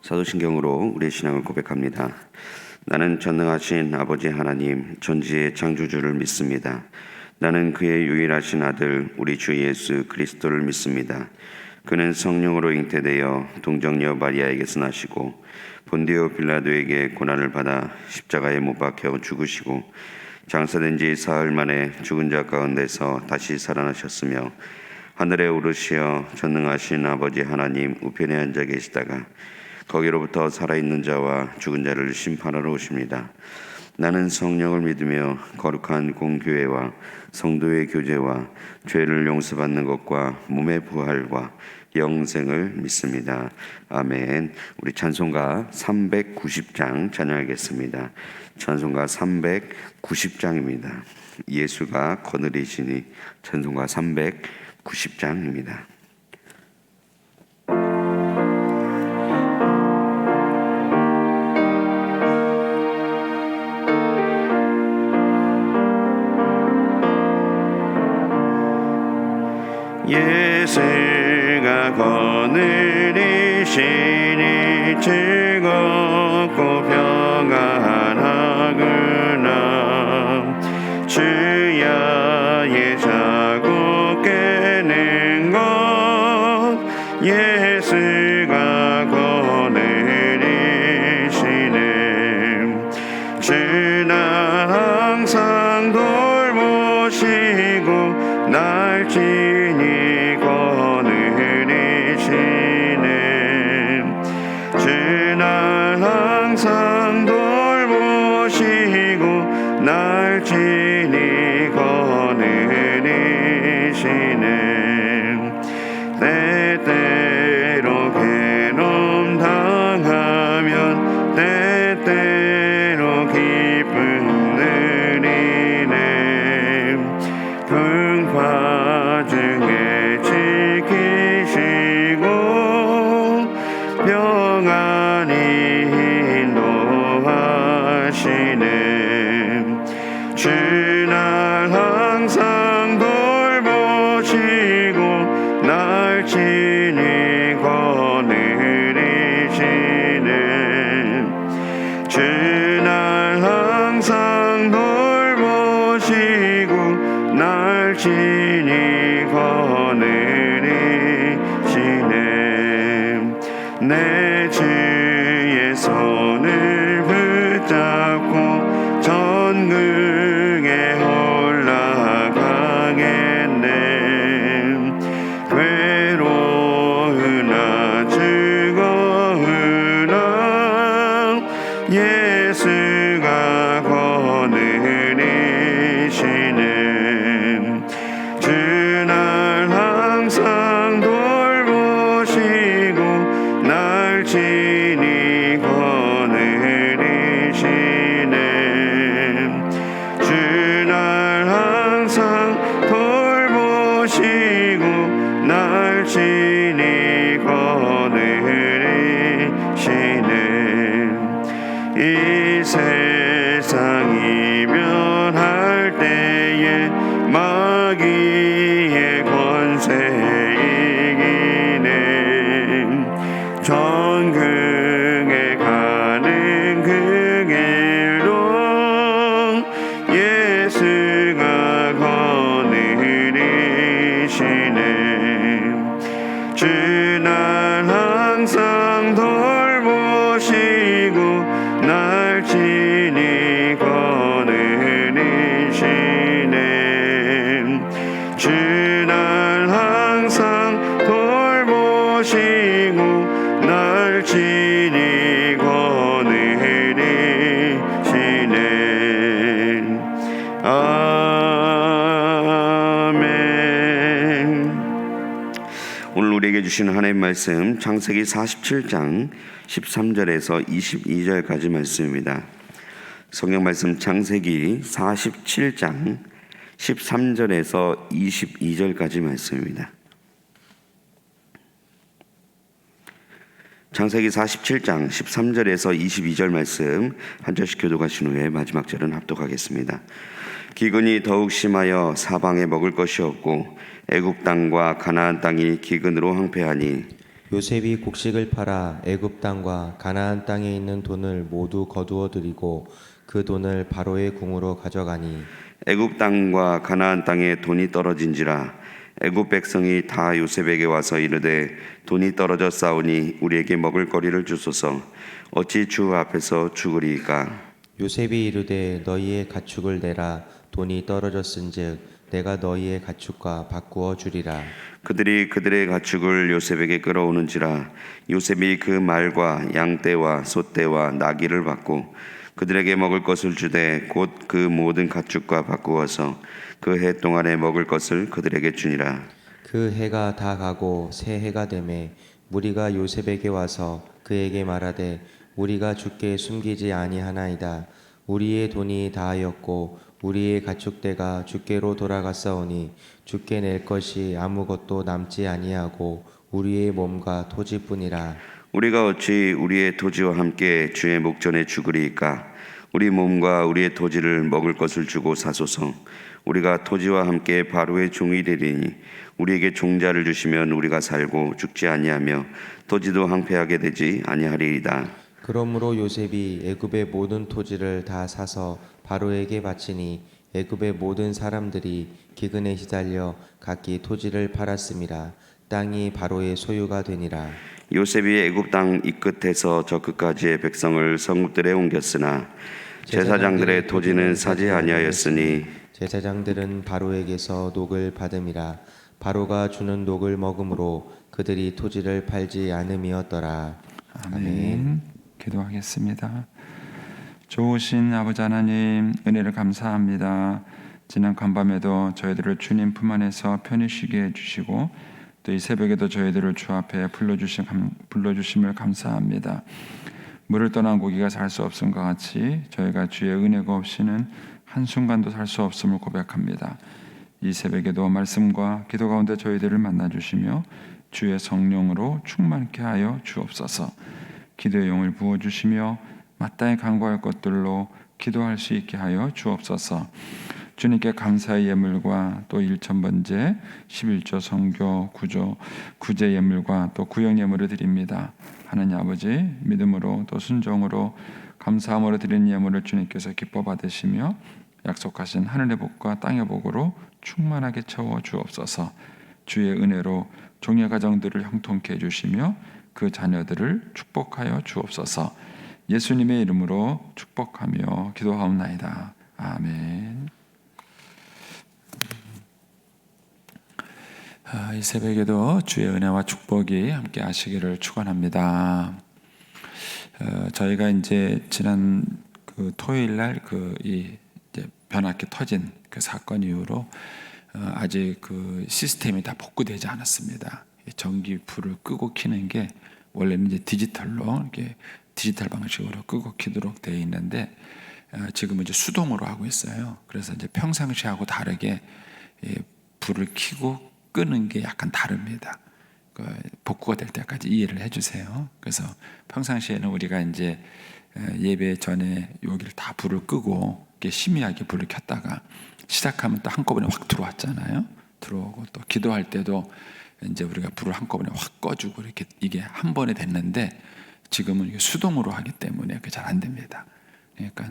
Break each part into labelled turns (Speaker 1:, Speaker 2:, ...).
Speaker 1: 사도신경으로 우리의 신앙을 고백합니다. 나는 전능하신 아버지 하나님 전지의 창조주를 믿습니다. 나는 그의 유일하신 아들 우리 주 예수 그리스도를 믿습니다. 그는 성령으로 잉태되어 동정녀 마리아에게서 나시고 본디오 빌라도에게 고난을 받아 십자가에 못 박혀 죽으시고 장사된 지 사흘 만에 죽은 자 가운데서 다시 살아나셨으며 하늘에 오르시어 전능하신 아버지 하나님 우편에 앉아 계시다가 거기로부터 살아있는 자와 죽은 자를 심판하러 오십니다. 나는 성령을 믿으며 거룩한 공교회와 성도의 교제와 죄를 용서받는 것과 몸의 부활과 영생을 믿습니다. 아멘. 우리 찬송가 390장 찬양하겠습니다. 찬송가 390장입니다. 예수가 거느리시니 찬송가 390장입니다. 예수가 거느리시니 즐겁고 평안하구나. 주야의 자고 깨는 것 예수가 거느리시네. 주는 항상 돌보시고 날 지니 항상 돌보시고 날 지니 거느리시네. 때때로 괴로움 당하면 때때로 기쁨 누리네. 풍파 중에 지키시고 평안히 주는 항상 돌보시고 날 지니 거느리시네. 주는 항상 돌보시고 날 지니 거느리시네. 내 주의 손을 붙잡고 전능에 올라가겠네. 괴로우나 즐거우나 예수가 거느리시네. 주는 항상 돌보시고 날 지니 거느리시네. 주는 항상 돌보시고 날 지니 거느리시네. 이 세상이 변할 때에 마귀의 권세 이기네. 전국에 가는 그 길로 예수가 거느리시네. 주는 항상 돌보시고 날 지니 거느리시네. 주는 항상 돌보시고 날 지니 거느리시네. 아멘. 오늘 우리에게 주신 하나님 말씀 창세기 47장 13절에서 22절까지 말씀입니다. 성경 말씀 창세기 47장 13절에서 22절까지 말씀입니다. 창세기 47장 13절에서 22절 말씀 한 절씩 교독하신 후에 마지막 절은 합독하겠습니다. 기근이 더욱 심하여 사방에 먹을 것이 없고 애굽 땅과 가나안 땅이 기근으로 황폐하니
Speaker 2: 요셉이 곡식을 팔아 애굽 땅과 가나안 땅에 있는 돈을 모두 거두어 들이고 그 돈을 바로의 궁으로 가져가니
Speaker 1: 애굽 땅과 가나안 땅에 돈이 떨어진지라 애굽 백성이 다 요셉에게 와서 이르되 돈이 떨어져 싸우니 우리에게 먹을 거리를 주소서. 어찌 주 앞에서 죽으리이까?
Speaker 2: 요셉이 이르되 너희의 가축을 내라. 돈이 떨어졌은즉 내가 너희의 가축과 바꾸어 주리라.
Speaker 1: 그들이 그들의 가축을 요셉에게 끌어오는지라 요셉이 그 말과 양떼와 소떼와 나귀를 받고 그들에게 먹을 것을 주되 곧 그 모든 가축과 바꾸어서 그 해 동안에 먹을 것을 그들에게 주니라.
Speaker 2: 그 해가 다 가고 새 해가 되매 무리가 요셉에게 와서 그에게 말하되 우리가 주께 숨기지 아니하나이다. 우리의 돈이 다하였고 우리의 가축대가 주께로 돌아갔사오니 주께 낼 것이 아무것도 남지 아니하고 우리의 몸과 토지뿐이라.
Speaker 1: 우리가 어찌 우리의 토지와 함께 주의 목전에 죽으리이까? 우리 몸과 우리의 토지를 먹을 것을 주고 사소서. 우리가 토지와 함께 바로의 종이 되리니 우리에게 종자를 주시면 우리가 살고 죽지 아니하며 토지도 황폐하게 되지 아니하리이다.
Speaker 2: 그러므로 요셉이 애굽의 모든 토지를 다 사서 바로에게 바치니 애굽의 모든 사람들이 기근에 시달려 각기 토지를 팔았음이라. 땅이 바로의 소유가 되니라.
Speaker 1: 요셉이 애굽 땅 이 끝에서 저 끝까지의 백성을 성읍들에 옮겼으나 제사장들의 토지는 사지 아니하였으니
Speaker 2: 제사장들은 바로에게서 녹을 받음이라. 바로가 주는 녹을 먹음으로 그들이 토지를 팔지 않음이었더라.
Speaker 3: 아멘. 기도하겠습니다. 좋으신 아버지 하나님, 은혜를 감사합니다. 지난 간밤에도 저희들을 주님 품 안에서 편히 쉬게 해주시고 또 이 새벽에도 저희들을 주 앞에 불러주심을 감사합니다. 물을 떠난 고기가 살 수 없음과 같이 저희가 주의 은혜가 없이는 한순간도 살 수 없음을 고백합니다. 이 새벽에도 말씀과 기도 가운데 저희들을 만나주시며 주의 성령으로 충만케 하여 주옵소서. 기도의 용을 부어주시며 마땅히 간구할 것들로 기도할 수 있게 하여 주옵소서. 주님께 감사의 예물과 또 일천번제, 11조 성교, 구제 예물과 또 구역 예물을 드립니다. 하나님 아버지, 믿음으로 또 순종으로 감사함으로 드리는 예물을 주님께서 기뻐 받으시며 약속하신 하늘의 복과 땅의 복으로 충만하게 채워 주옵소서. 주의 은혜로 종의 가정들을 형통케 해주시며 그 자녀들을 축복하여 주옵소서. 예수님의 이름으로 축복하며 기도하옵나이다. 아멘. 이 새벽에도 주의 은혜와 축복이 함께 하시기를 축원합니다. 저희가 이제 지난 그 토요일 날 이 변압기 터진 그 사건 이후로 아직 그 시스템이 다 복구되지 않았습니다. 전기 불을 끄고 켜는 게 원래는 이제 디지털로 이렇게 디지털 방식으로 끄고 켜도록 되어 있는데 지금은 이제 수동으로 하고 있어요. 그래서 이제 평상시하고 다르게 불을 켜고 끄는 게 약간 다릅니다. 복구가 될 때까지 이해를 해주세요. 그래서 평상시에는 우리가 이제 예배 전에 여기를 다 불을 끄고 이렇게 심의하게 불을 켰다가 시작하면 또 한꺼번에 확 들어왔잖아요. 들어오고 또 기도할 때도 이제 우리가 불을 한꺼번에 확 꺼주고 이렇게 이게 한 번에 됐는데 지금은 이게 수동으로 하기 때문에 그게 잘 안 됩니다. 그러니까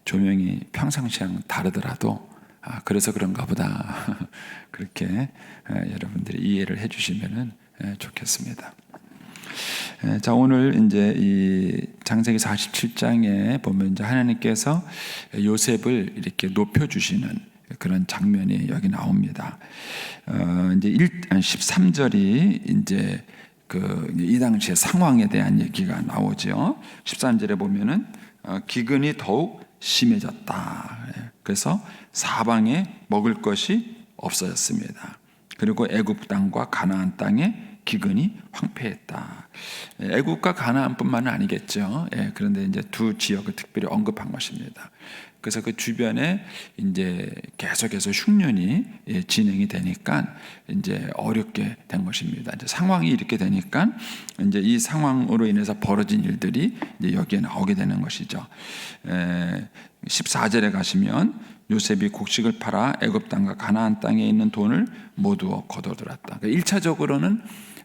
Speaker 3: 조명이 평상시랑 다르더라도 그래서 그런가 보다 그렇게 여러분들이 이해를 해주시면은 좋겠습니다. 자, 오늘 이제 이 창세기 47장에 보면 이제 하나님께서 요셉을 이렇게 높여주시는 그런 장면이 여기 나옵니다. 이제 13절이 이제 이 당시의 상황에 대한 얘기가 나오죠. 13절에 보면은 기근이 더욱 심해졌다. 그래서 사방에 먹을 것이 없어졌습니다. 그리고 애굽 땅과 가나안 땅에 기근이 황폐했다. 애굽과 가나안뿐만은 아니겠죠. 그런데 이제 두 지역을 특별히 언급한 것입니다. 그래서 그 주변에 이제 계속해서 흉년이 진행이 되니까 이제 어렵게 된 것입니다. 이제 상황이 이렇게 되니까 이제 이 상황으로 인해서 벌어진 일들이 이제 여기에 나오게 되는 것이죠. 14절에 가시면 요셉이 곡식을 팔아 애굽 땅과 가나안 땅에 있는 돈을 모두 거둬들었다. 그러니까 1차적으로는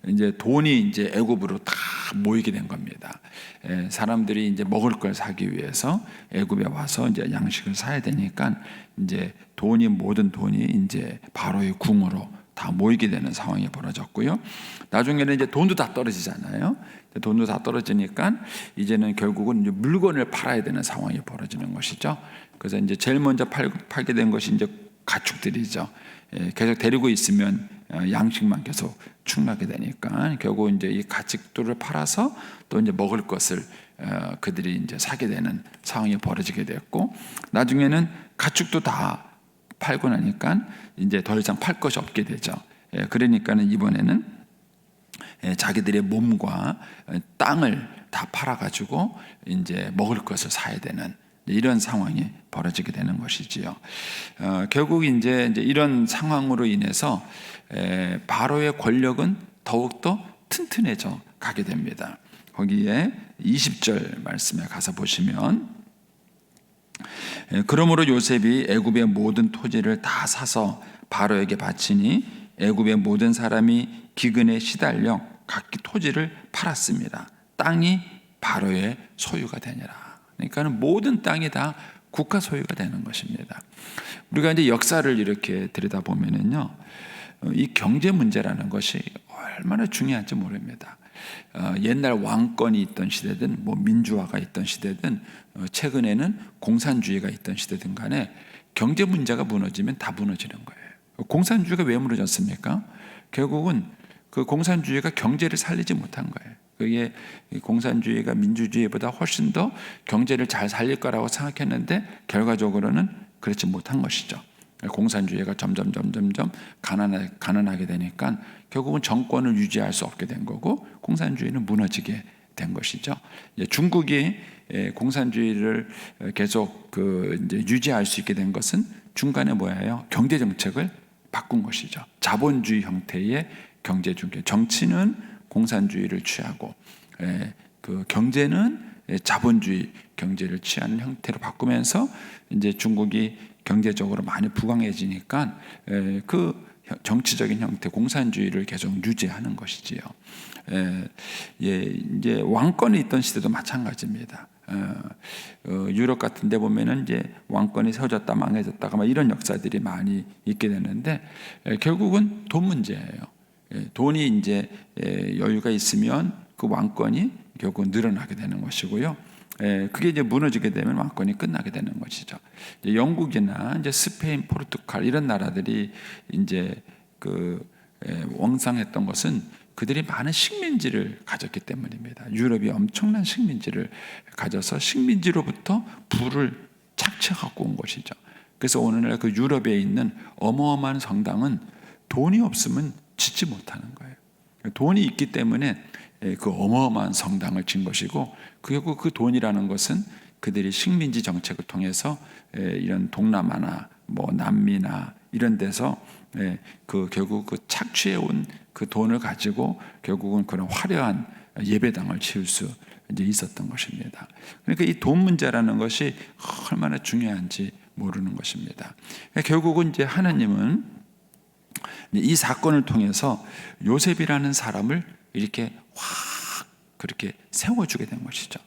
Speaker 3: 이제 돈이 이제 애굽으로 다 모이게 된 겁니다. 사람들이 이제 먹을 걸 사기 위해서 애굽에 와서 이제 양식을 사야 되니까 이제 모든 돈이 이제 바로의 궁으로 다 모이게 되는 상황이 벌어졌고요. 나중에는 이제 돈도 다 떨어지잖아요. 돈도 다 떨어지니까 이제는 결국은 이제 물건을 팔아야 되는 상황이 벌어지는 것이죠. 그래서 이제 제일 먼저 팔게 된 것이 이제 가축들이죠. 계속 데리고 있으면 양식만 계속 축나게 되니까 결국 이제 이 가축들을 팔아서 또 이제 먹을 것을 그들이 이제 사게 되는 상황이 벌어지게 됐고, 나중에는 가축도 다 팔고 나니까 이제 더 이상 팔 것이 없게 되죠. 그러니까는 이번에는 자기들의 몸과 땅을 다 팔아가지고 이제 먹을 것을 사야 되는 이런 상황이 벌어지게 되는 것이지요. 결국 이제 이런 상황으로 인해서 바로의 권력은 더욱더 튼튼해져 가게 됩니다. 거기에 20절 말씀에 가서 보시면, 그러므로 요셉이 애굽의 모든 토지를 다 사서 바로에게 바치니 애굽의 모든 사람이 기근에 시달려 각기 토지를 팔았습니다. 땅이 바로의 소유가 되니라. 그러니까 모든 땅이 다 국가 소유가 되는 것입니다. 우리가 이제 역사를 이렇게 들여다보면은요, 이 경제 문제라는 것이 얼마나 중요한지 모릅니다. 옛날 왕권이 있던 시대든 뭐 민주화가 있던 시대든 최근에는 공산주의가 있던 시대든 간에 경제 문제가 무너지면 다 무너지는 거예요. 공산주의가 왜 무너졌습니까? 결국은 그 공산주의가 경제를 살리지 못한 거예요. 그게 공산주의가 민주주의보다 훨씬 더 경제를 잘 살릴 거라고 생각했는데 결과적으로는 그렇지 못한 것이죠. 공산주의가 점점 가난하게 되니까 결국은 정권을 유지할 수 없게 된 거고, 공산주의는 무너지게 된 것이죠. 중국이 공산주의를 계속 이제 유지할 수 있게 된 것은 중간에 뭐예요? 경제 정책을 바꾼 것이죠. 자본주의 형태의 경제 중개. 정치는 공산주의를 취하고 그 경제는 자본주의 경제를 취하는 형태로 바꾸면서 이제 중국이 경제적으로 많이 부강해지니까 그 정치적인 형태 공산주의를 계속 유지하는 것이지요. 이제 왕권이 있던 시대도 마찬가지입니다. 유럽 같은 데 보면은 이제 왕권이 세워졌다 망해졌다가 막 이런 역사들이 많이 있게 되는데 결국은 돈 문제예요. 돈이 이제 여유가 있으면 그 왕권이 결국 늘어나게 되는 것이고요. 그게 이제 무너지게 되면 왕권이 끝나게 되는 것이죠. 이제 영국이나 이제 스페인, 포르투갈 이런 나라들이 이제 왕성했던 것은 그들이 많은 식민지를 가졌기 때문입니다. 유럽이 엄청난 식민지를 가져서 식민지로부터 부를 착취하고 온 것이죠. 그래서 오늘날 그 유럽에 있는 어마어마한 성당은 돈이 없으면 짓지 못하는 거예요. 돈이 있기 때문에 그 어마어마한 성당을 진 것이고, 결국 그 돈이라는 것은 그들이 식민지 정책을 통해서 이런 동남아나 뭐 남미나 이런 데서 결국 그 착취해 온 그 돈을 가지고 결국은 그런 화려한 예배당을 지을 수 이제 있었던 것입니다. 그러니까 이 돈 문제라는 것이 얼마나 중요한지 모르는 것입니다. 결국은 이제 하나님은 이 사건을 통해서 요셉이라는 사람을 이렇게 확 그렇게 세워주게 된 것이죠.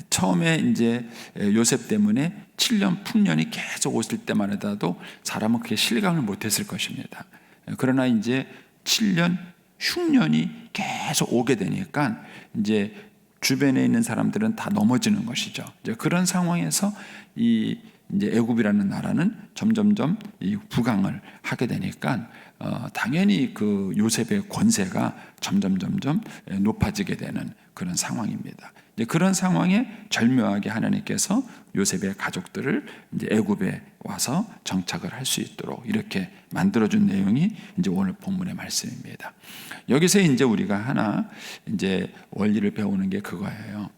Speaker 3: 처음에 이제 요셉 때문에 7년 풍년이 계속 오실 때만 해도 사람은 그게 실감을 못했을 것입니다. 그러나 이제 7년 흉년이 계속 오게 되니까 이제 주변에 있는 사람들은 다 넘어지는 것이죠. 이제 그런 상황에서 이제 애굽이라는 나라는 점점점 이 부강을 하게 되니까 당연히 그 요셉의 권세가 점점 높아지게 되는 그런 상황입니다. 이제 그런 상황에 절묘하게 하나님께서 요셉의 가족들을 이제 애굽에 와서 정착을 할 수 있도록 이렇게 만들어준 내용이 이제 오늘 본문의 말씀입니다. 여기서 이제 우리가 하나 이제 원리를 배우는 게 그거예요.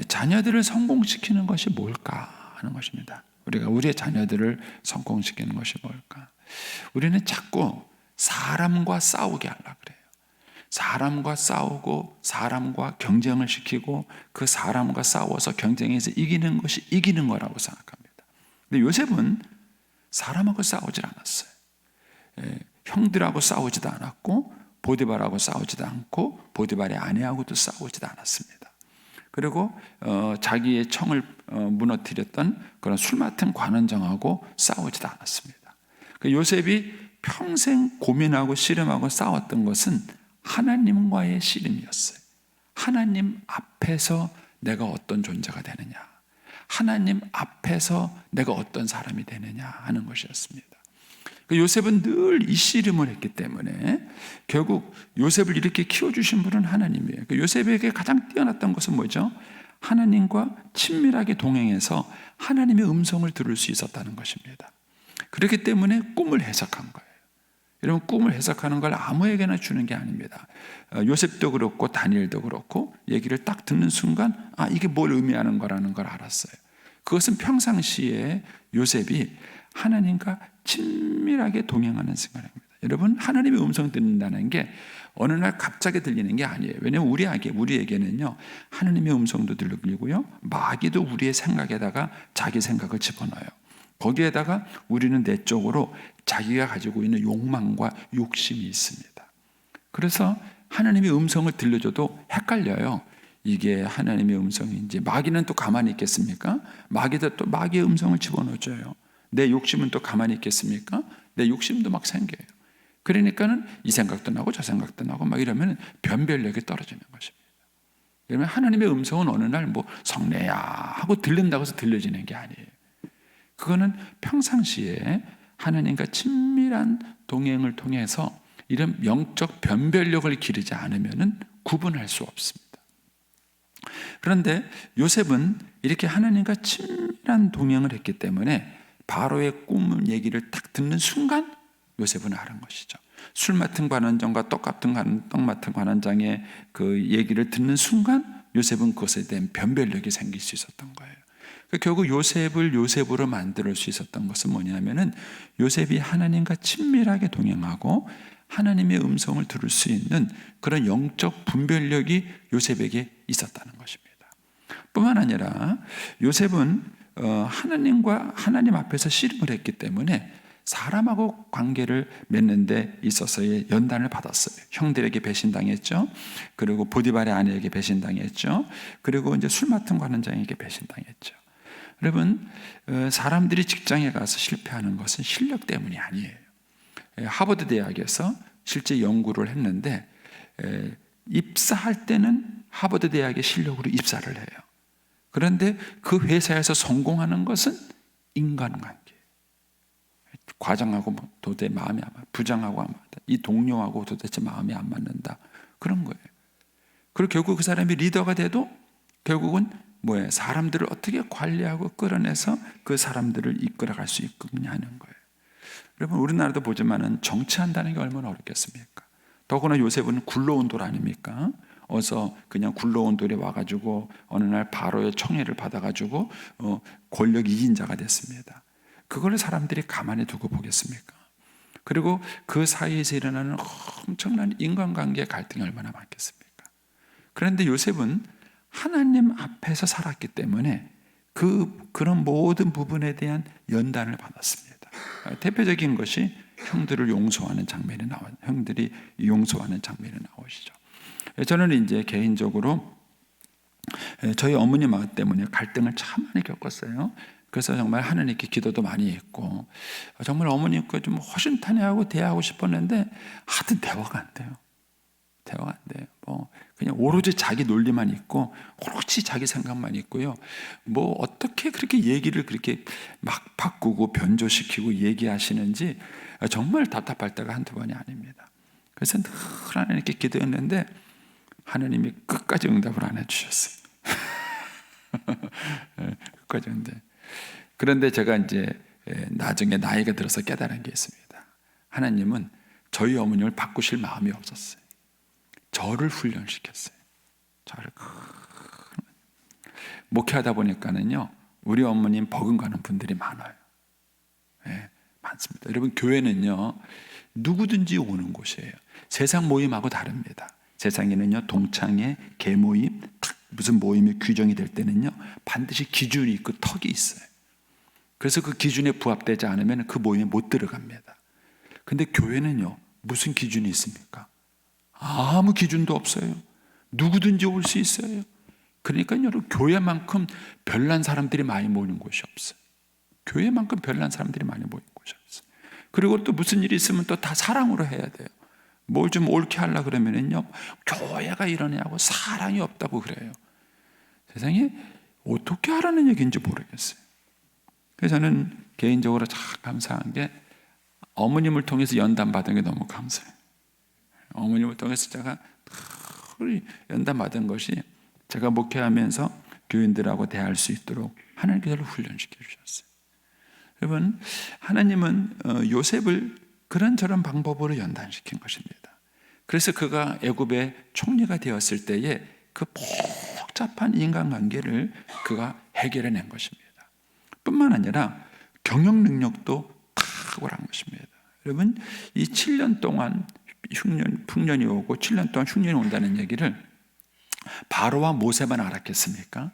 Speaker 3: 자녀들을 성공시키는 것이 뭘까 하는 것입니다. 우리가 우리의 자녀들을 성공시키는 것이 뭘까? 우리는 자꾸 사람과 싸우게 하려고 그래요. 사람과 싸우고 사람과 경쟁을 시키고 그 사람과 싸워서 경쟁해서 이기는 것이 이기는 거라고 생각합니다. 근데 요셉은 사람하고 싸우질 않았어요. 형들하고 싸우지도 않았고 보디발하고 싸우지도 않고 보디발의 아내하고도 싸우지도 않았습니다. 그리고 자기의 청을 무너뜨렸던 그런 술 맡은 관원장하고 싸우지도 않았습니다. 요셉이 평생 고민하고 씨름하고 싸웠던 것은 하나님과의 씨름이었어요. 하나님 앞에서 내가 어떤 존재가 되느냐, 하나님 앞에서 내가 어떤 사람이 되느냐 하는 것이었습니다. 요셉은 늘 이 씨름을 했기 때문에 결국 요셉을 이렇게 키워주신 분은 하나님이에요. 요셉에게 가장 뛰어났던 것은 뭐죠? 하나님과 친밀하게 동행해서 하나님의 음성을 들을 수 있었다는 것입니다. 그렇기 때문에 꿈을 해석한 거예요. 여러분, 꿈을 해석하는 걸 아무에게나 주는 게 아닙니다. 요셉도 그렇고 다니엘도 그렇고 얘기를 딱 듣는 순간 이게 뭘 의미하는 거라는 걸 알았어요. 그것은 평상시에 요셉이 하나님과 친밀하게 동행하는 순간입니다. 여러분, 하나님의 음성 듣는다는 게 어느 날 갑자기 들리는 게 아니에요. 왜냐하면 우리에게는요, 하나님의 음성도 들리고요, 마귀도 우리의 생각에다가 자기 생각을 집어넣어요. 거기에다가 우리는 내적으로 자기가 가지고 있는 욕망과 욕심이 있습니다. 그래서 하나님의 음성을 들려줘도 헷갈려요. 이게 하나님의 음성인지. 마귀는 또 가만히 있겠습니까? 마귀도 또 마귀의 음성을 집어넣어줘요. 내 욕심은 또 가만히 있겠습니까? 내 욕심도 막 생겨요. 그러니까는 이 생각도 나고 저 생각도 나고 막 이러면 변별력이 떨어지는 것입니다. 그러면 하나님의 음성은 어느 날 뭐 성례야 하고 들린다고 해서 들려지는 게 아니에요. 그거는 평상시에 하나님과 친밀한 동행을 통해서 이런 영적 변별력을 기르지 않으면 구분할 수 없습니다. 그런데 요셉은 이렇게 하나님과 친밀한 동행을 했기 때문에 바로의 꿈 얘기를 딱 듣는 순간 요셉은 알은 것이죠. 술 맡은 관원장과 떡 맡은 관원장의 그 얘기를 듣는 순간 요셉은 그것에 대한 변별력이 생길 수 있었던 거예요. 결국 요셉을 요셉으로 만들 수 있었던 것은 뭐냐면은 요셉이 하나님과 친밀하게 동행하고 하나님의 음성을 들을 수 있는 그런 영적 분별력이 요셉에게 있었다는 것입니다. 뿐만 아니라 요셉은 하나님 앞에서 씨름을 했기 때문에 사람하고 관계를 맺는 데 있어서의 연단을 받았어요. 형들에게 배신당했죠. 그리고 보디발의 아내에게 배신당했죠. 그리고 이제 술 맡은 관원장에게 배신당했죠. 여러분, 사람들이 직장에 가서 실패하는 것은 실력 때문이 아니에요. 하버드 대학에서 실제 연구를 했는데 입사할 때는 하버드 대학의 실력으로 입사를 해요. 그런데 그 회사에서 성공하는 것은 인간관계. 과장하고 도대체 마음이 안 맞다. 부장하고 안 맞다. 이 동료하고 도대체 마음이 안 맞는다. 그런 거예요. 그리고 결국 그 사람이 리더가 돼도 결국은 뭐예요? 사람들을 어떻게 관리하고 끌어내서 그 사람들을 이끌어갈 수 있느냐 하는 거예요. 여러분, 우리나라도 보지만은 정치한다는 게 얼마나 어렵겠습니까? 더구나 요셉은 굴러온 돌 아닙니까? 어서 그냥 굴러온 돌에 와가지고 어느 날 바로의 청해를 받아가지고 권력 2인자가 됐습니다. 그걸 사람들이 가만히 두고 보겠습니까? 그리고 그 사이에서 일어나는 엄청난 인간관계의 갈등이 얼마나 많겠습니까? 그런데 요셉은 하나님 앞에서 살았기 때문에 그런 모든 부분에 대한 연단을 받았습니다. 대표적인 것이 형들을 용서하는 장면이 형들이 용서하는 장면이 나오시죠. 저는 이제 개인적으로 저희 어머니 마음 때문에 갈등을 참 많이 겪었어요. 그래서 정말 하나님께 기도도 많이 했고 정말 어머님과 좀 허심탄회하고 대화하고 싶었는데 하여튼 대화가 안 돼요. 대화가 안 돼요. 뭐 그냥 오로지 자기 논리만 있고 오로지 자기 생각만 있고요. 뭐 어떻게 그렇게 얘기를 그렇게 막 바꾸고 변조시키고 얘기하시는지 정말 답답할 때가 한두 번이 아닙니다. 그래서 늘 하나님께 기도했는데 하나님이 끝까지 응답을 안 해주셨어요. 끝까지 응답. 그런데 제가 이제 나중에 나이가 들어서 깨달은 게 있습니다. 하나님은 저희 어머님을 바꾸실 마음이 없었어요. 저를 훈련시켰어요. 저를 목회하다 보니까는요, 우리 어머님 버금가는 분들이 많아요. 네, 많습니다. 여러분, 교회는요 누구든지 오는 곳이에요. 세상 모임하고 다릅니다. 세상에는요 동창회, 개모임, 무슨 모임이 규정이 될 때는요 반드시 기준이 있고 턱이 있어요. 그래서 그 기준에 부합되지 않으면 그 모임에 못 들어갑니다. 근데 교회는요 무슨 기준이 있습니까? 아무 기준도 없어요. 누구든지 올 수 있어요. 그러니까 여러분, 교회만큼 별난 사람들이 많이 모이는 곳이 없어요. 교회만큼 별난 사람들이 많이 모이는 곳이 없어요. 그리고 또 무슨 일이 있으면 또 다 사랑으로 해야 돼요. 뭘 좀 옳게 하려고 그러면은요, 교회가 이러냐고 사랑이 없다고 그래요. 세상에 어떻게 하라는 얘기인지 모르겠어요. 그래서 저는 개인적으로 참 감사한 게, 어머님을 통해서 연단 받은 게 너무 감사해요. 어머님을 통해서 제가 연단 받은 것이, 제가 목회하면서 교인들하고 대할 수 있도록 하나님께서 저를 훈련시켜 주셨어요. 여러분, 하나님은 요셉을 그런저런 방법으로 연단시킨 것입니다. 그래서 그가 애굽의 총리가 되었을 때에 그 복잡한 인간관계를 그가 해결해낸 것입니다. 뿐만 아니라 경영 능력도 탁월한 것입니다. 여러분, 이 7년 동안 풍년이 오고 7년 동안 흉년이 온다는 얘기를 바로와 모세만 알았겠습니까?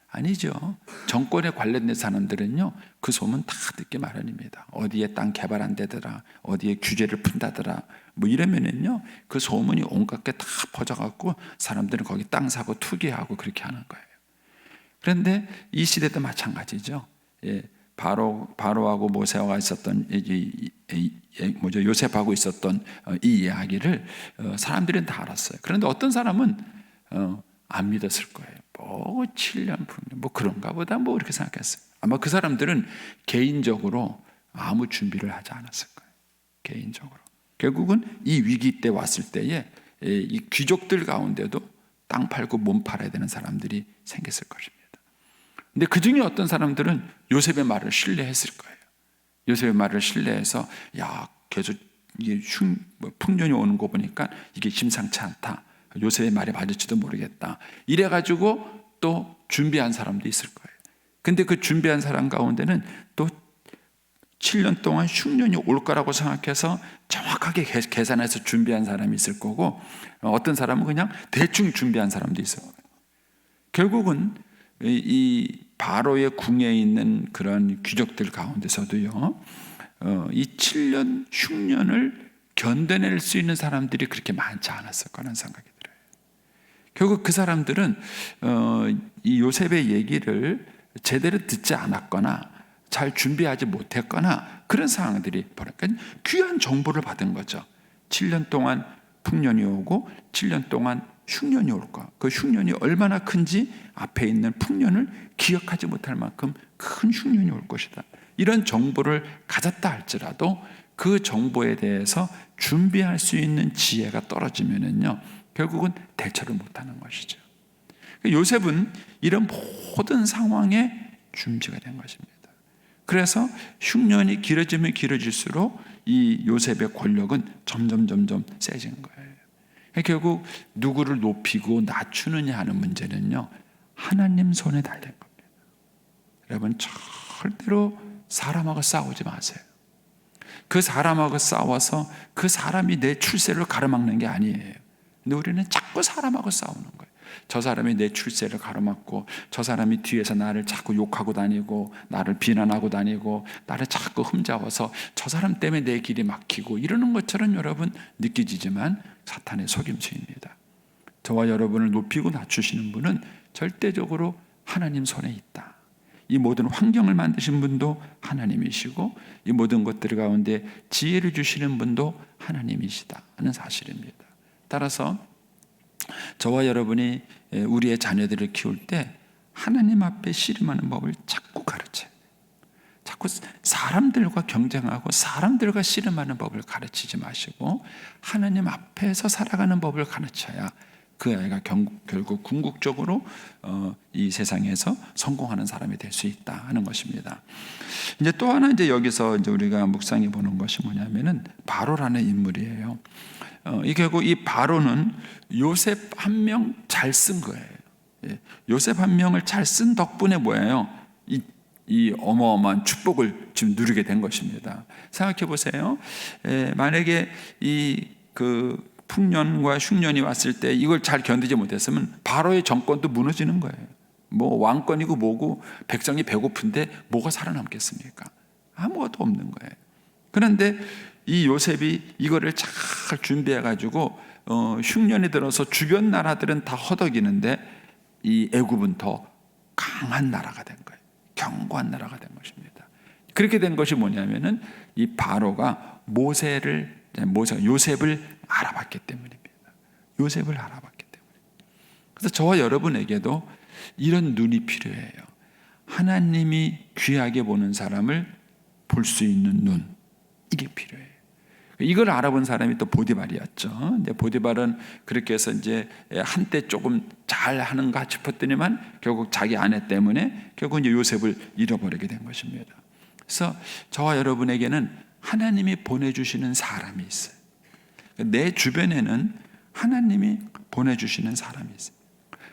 Speaker 3: 아니죠. 정권에 관련된 사람들은요, 그 소문 다 듣기 마련입니다. 어디에 땅 개발 안 되더라, 어디에 규제를 푼다더라, 뭐 이러면은요, 그 소문이 온갖 게 다 퍼져갖고 사람들은 거기 땅 사고 투기하고 그렇게 하는 거예요. 그런데 이 시대도 마찬가지죠. 바로하고 모세와 있었던 요셉하고 있었던 이 이야기를 사람들은 다 알았어요. 그런데 어떤 사람은 안 믿었을 거예요. 뭐 7년 풍년 뭐 그런가 보다 뭐 이렇게 생각했어요. 아마 그 사람들은 개인적으로 아무 준비를 하지 않았을 거예요. 개인적으로. 결국은 이 위기 때 왔을 때에 이 귀족들 가운데도 땅 팔고 몸 팔아야 되는 사람들이 생겼을 것입니다. 근데 그 중에 어떤 사람들은 요셉의 말을 신뢰했을 거예요. 요셉의 말을 신뢰해서, 야, 계속 이게 풍년이 오는 거 보니까 이게 심상치 않다. 요셉의 말이 맞을지도 모르겠다. 이래가지고 또 준비한 사람도 있을 거예요. 근데 그 준비한 사람 가운데는 또 7년 동안 흉년이 올 거라고 생각해서 정확하게 계산해서 준비한 사람이 있을 거고, 어떤 사람은 그냥 대충 준비한 사람도 있을 거예요. 결국은 이 바로의 궁에 있는 그런 귀족들 가운데서도요, 이 7년 흉년을 견뎌낼 수 있는 사람들이 그렇게 많지 않았을 거라는 생각이 들어요. 결국 그 사람들은 이 요셉의 얘기를 제대로 듣지 않았거나 잘 준비하지 못했거나 그런 상황들이 벌어지니까 귀한 정보를 받은 거죠. 7년 동안 풍년이 오고 7년 동안 흉년이 올 거. 그 흉년이 얼마나 큰지 앞에 있는 풍년을 기억하지 못할 만큼 큰 흉년이 올 것이다. 이런 정보를 가졌다 할지라도 그 정보에 대해서 준비할 수 있는 지혜가 떨어지면은요, 결국은 대처를 못하는 것이죠. 요셉은 이런 모든 상황에 준비가 된 것입니다. 그래서 흉년이 길어지면 길어질수록 이 요셉의 권력은 점점 세지는 거예요. 결국 누구를 높이고 낮추느냐 하는 문제는요, 하나님 손에 달린 겁니다. 여러분, 절대로 사람하고 싸우지 마세요. 그 사람하고 싸워서 그 사람이 내 출세를 가로막는 게 아니에요. 근데 우리는 자꾸 사람하고 싸우는 거예요. 저 사람이 내 출세를 가로막고, 저 사람이 뒤에서 나를 자꾸 욕하고 다니고, 나를 비난하고 다니고, 나를 자꾸 흠잡아서 저 사람 때문에 내 길이 막히고 이러는 것처럼 여러분 느껴지지만 사탄의 속임수입니다. 저와 여러분을 높이고 낮추시는 분은 절대적으로 하나님 손에 있다. 이 모든 환경을 만드신 분도 하나님이시고, 이 모든 것들 가운데 지혜를 주시는 분도 하나님이시다 하는 사실입니다. 따라서 저와 여러분이 우리의 자녀들을 키울 때 하나님 앞에 씨름하는 법을 자꾸 가르쳐요. 자꾸 사람들과 경쟁하고 사람들과 씨름하는 법을 가르치지 마시고 하나님 앞에서 살아가는 법을 가르쳐야 그 아이가 결국 궁극적으로 이 세상에서 성공하는 사람이 될 수 있다 하는 것입니다. 이제 또 하나 이제 여기서 이제 우리가 묵상해 보는 것이 뭐냐면은 바로라는 인물이에요. 이 결국 이 바로는 요셉 한 명 잘 쓴 거예요. 요셉 한 명을 잘 쓴 덕분에 뭐예요? 이 어마어마한 축복을 지금 누리게 된 것입니다. 생각해 보세요. 만약에 이 그 풍년과 흉년이 왔을 때 이걸 잘 견디지 못했으면 바로의 정권도 무너지는 거예요. 뭐 왕권이고 뭐고 백성이 배고픈데 뭐가 살아남겠습니까? 아무것도 없는 거예요. 그런데 이 요셉이 이거를 잘 준비해 가지고 흉년이 들어서 주변 나라들은 다 허덕이는데 이 애굽은 더 강한 나라가 된 거예요. 견고한 나라가 된 것입니다. 그렇게 된 것이 뭐냐면은 이 바로가 요셉을 알아봤기 때문입니다. 요셉을 알아봤기 때문에. 그래서 저와 여러분에게도 이런 눈이 필요해요. 하나님이 귀하게 보는 사람을 볼 수 있는 눈, 이게 필요해요. 이걸 알아본 사람이 또 보디발이었죠. 근데 보디발은 그렇게 해서 이제 한때 조금 잘 하는가 싶었더니만 결국 자기 아내 때문에 결국 이제 요셉을 잃어버리게 된 것입니다. 그래서 저와 여러분에게는 하나님이 보내주시는 사람이 있어요. 내 주변에는 하나님이 보내주시는 사람이 있어요.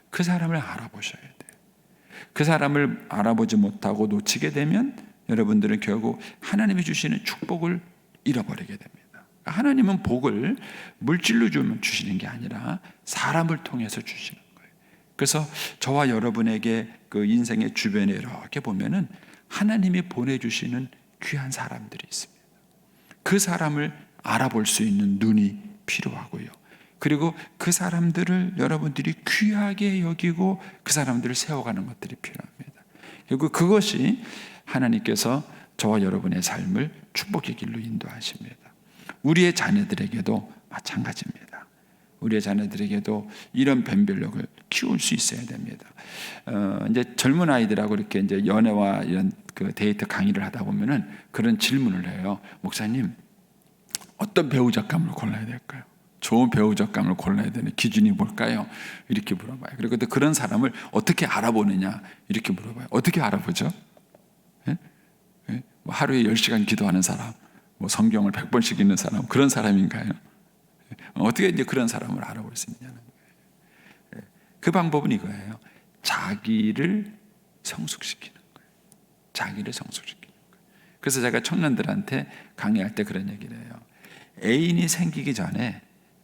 Speaker 3: 그 사람을 알아보셔야 돼요. 그 사람을 알아보지 못하고 놓치게 되면 여러분들은 결국 하나님이 주시는 축복을 잃어버리게 됩니다. 하나님은 복을 물질로 주시는 게 아니라 사람을 통해서 주시는 거예요. 그래서 저와 여러분에게 그 인생의 주변에 이렇게 보면은 하나님이 보내주시는 귀한 사람들이 있습니다. 그 사람을 알아볼 수 있는 눈이 필요하고요. 그리고 그 사람들을 여러분들이 귀하게 여기고 그 사람들을 세워가는 것들이 필요합니다. 결국 그것이 하나님께서 저와 여러분의 삶을 축복의 길로 인도하십니다. 우리의 자녀들에게도 마찬가지입니다. 우리의 자녀들에게도 이런 변별력을 키울 수 있어야 됩니다. 이제 젊은 아이들하고 이렇게 이제 연애와 이런 그 데이트 강의를 하다 보면은 그런 질문을 해요. 목사님, 어떤 배우자감을 골라야 될까요? 좋은 배우자감을 골라야 되는 기준이 뭘까요? 이렇게 물어봐요. 그리고 또 그런 사람을 어떻게 알아보느냐 이렇게 물어봐요. 어떻게 알아보죠? 예? 예? 뭐 하루에 10시간 기도하는 사람, 뭐 성경을 100번씩 읽는 사람, 그런 사람인가요? 어떻게 이제 그런 사람을 알아볼 수 있냐는 거예요. 그 방법은 이거예요. 자기를 성숙시키는 거예요. 자기를 성숙시키는 거예요. 그래서 제가 청년들한테 강의할 때 그런 얘기를 해요. 애인이 생기기 전에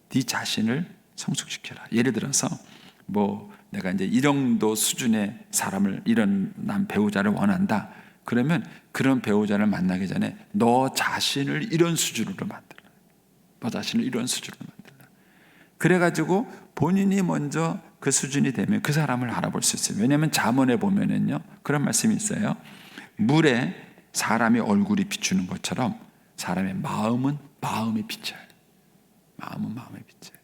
Speaker 3: 네 자신을 성숙시켜라. 예를 들어서 뭐 내가 이제 이 정도 수준의 사람을, 이런 남 배우자를 원한다. 그러면 그런 배우자를 만나기 전에 너 자신을 이런 수준으로 만들어. 너 자신을 이런 수준으로 만들어. 그래가지고 본인이 먼저 그 수준이 되면 그 사람을 알아볼 수 있어요. 왜냐하면 잠언에 보면은요 그런 말씀이 있어요. 물에 사람의 얼굴이 비추는 것처럼 사람의 마음은 마음이 비쳐요. 마음은 마음이 비쳐요.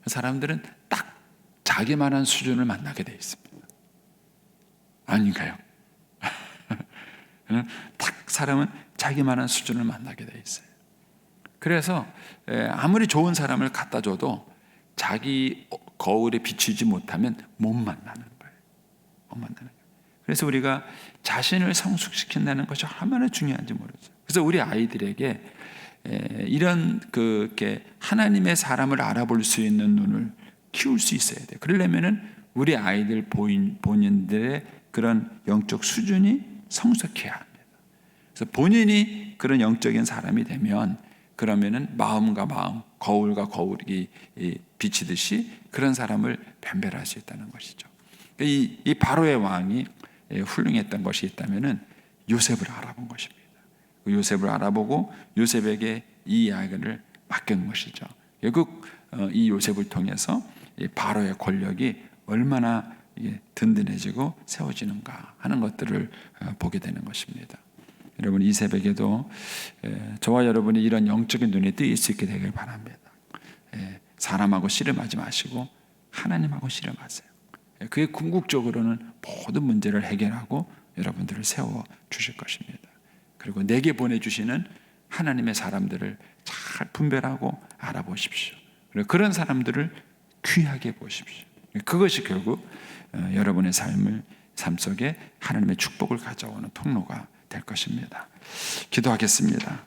Speaker 3: 사람들은 딱 자기만한 수준을 만나게 돼 있습니다. 아닌가요? 딱 사람은 자기만한 수준을 만나게 돼 있어요. 그래서 아무리 좋은 사람을 갖다 줘도 자기 거울에 비추지 못하면 못 만나는 거예요. 못 만나는 거예요. 그래서 우리가 자신을 성숙시킨다는 것이 얼마나 중요한지 모르죠. 그래서 우리 아이들에게 이런 그렇게 하나님의 사람을 알아볼 수 있는 눈을 키울 수 있어야 돼요. 그러려면은 우리 아이들 본인들의 그런 영적 수준이 성숙해야 합니다. 그래서 본인이 그런 영적인 사람이 되면 그러면은 마음과 마음, 거울과 거울이 비치듯이 그런 사람을 변별할 수 있다는 것이죠. 이 바로의 왕이 훌륭했던 것이 있다면은 요셉을 알아본 것입니다. 요셉을 알아보고 요셉에게 이 이야기를 맡긴 것이죠. 결국 이 요셉을 통해서 바로의 권력이 얼마나 든든해지고 세워지는가 하는 것들을 보게 되는 것입니다. 여러분, 이 새벽에도 저와 여러분이 이런 영적인 눈에 뜨일 수 있게 되길 바랍니다. 사람하고 씨름하지 마시고 하나님하고 씨름하세요. 그게 궁극적으로는 모든 문제를 해결하고 여러분들을 세워 주실 것입니다. 그리고 내게 보내주시는 하나님의 사람들을 잘 분별하고 알아보십시오. 그리고 그런 사람들을 귀하게 보십시오. 그것이 결국 여러분의 삶 속에 하나님의 축복을 가져오는 통로가 될 것입니다. 기도하겠습니다.